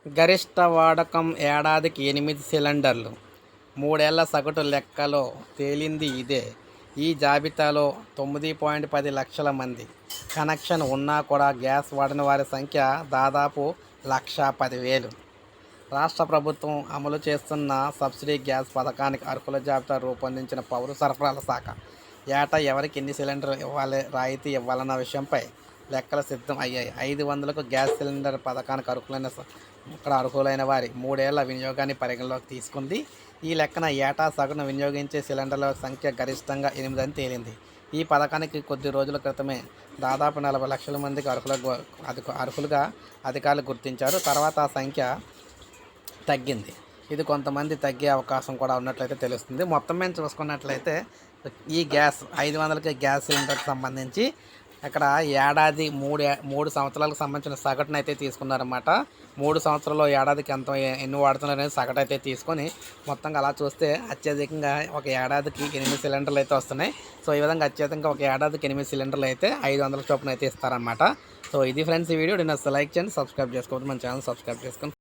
గరిష్ట వాడకం ఏడాదికి 8 సిలిండర్లు. 3 ఏళ్ల సగటు లెక్కలో తేలింది ఇదే. ఈ జాబితాలో 9.10 లక్షల మంది కనెక్షన్ ఉన్నా కూడా గ్యాస్ వాడని వారి సంఖ్య దాదాపు 1,10,000. రాష్ట్ర ప్రభుత్వం అమలు చేస్తున్న సబ్సిడీ గ్యాస్ పథకానికి అర్హుల జాబితా రూపొందించిన పౌర సరఫరాల శాఖ ఏటా ఎవరికి ఎన్ని సిలిండర్లు ఇవ్వాలి, రాయితీ ఇవ్వాలన్న విషయంపై లెక్కలు సిద్ధం అయ్యాయి. 500కు గ్యాస్ సిలిండర్ పథకానికి అర్హులైన వారి 3 ఏళ్ల వినియోగాన్ని పరిగణలోకి తీసుకుంది. ఈ లెక్కన ఏటా సగటున వినియోగించే సిలిండర్ల సంఖ్య గరిష్టంగా 8 అని తేలింది. ఈ పథకానికి కొద్ది రోజుల క్రితమే దాదాపు 40 లక్షల మందికి అర్హులుగా అధికారులు గుర్తించారు. తర్వాత ఆ సంఖ్య తగ్గింది. ఇది కొంతమంది తగ్గే అవకాశం కూడా ఉన్నట్లయితే తెలుస్తుంది. మొత్తం మీద చూసుకున్నట్లయితే ఈ గ్యాస్ 500కి గ్యాస్ సిలిండర్కి సంబంధించి ఇక్కడ ఏడాది 3 సంవత్సరాలకు సంబంధించిన సగటును అయితే తీసుకున్నారన్నమాట. 3 సంవత్సరాల్లో ఏడాదికి ఎన్ని వాడుతున్నారు అనేది సగటు అయితే తీసుకొని మొత్తంగా అలా చూస్తే అత్యధికంగా ఒక ఏడాదికి 8 సిలిండర్లు అయితే వస్తున్నాయి. సో ఈ విధంగా అత్యధికంగా ఒక ఏడాదికి 8 సిలిండర్లు అయితే 500 చొప్పున అయితే ఇస్తారన్నమాట. సో ఇది ఫ్రెండ్స్ ఈ వీడియో. నేను లైక్ చేయండి, సబ్స్క్రైబ్ చేసుకోవద్దు, మన ఛానల్ సబ్స్క్రైబ్ చేసుకోండి.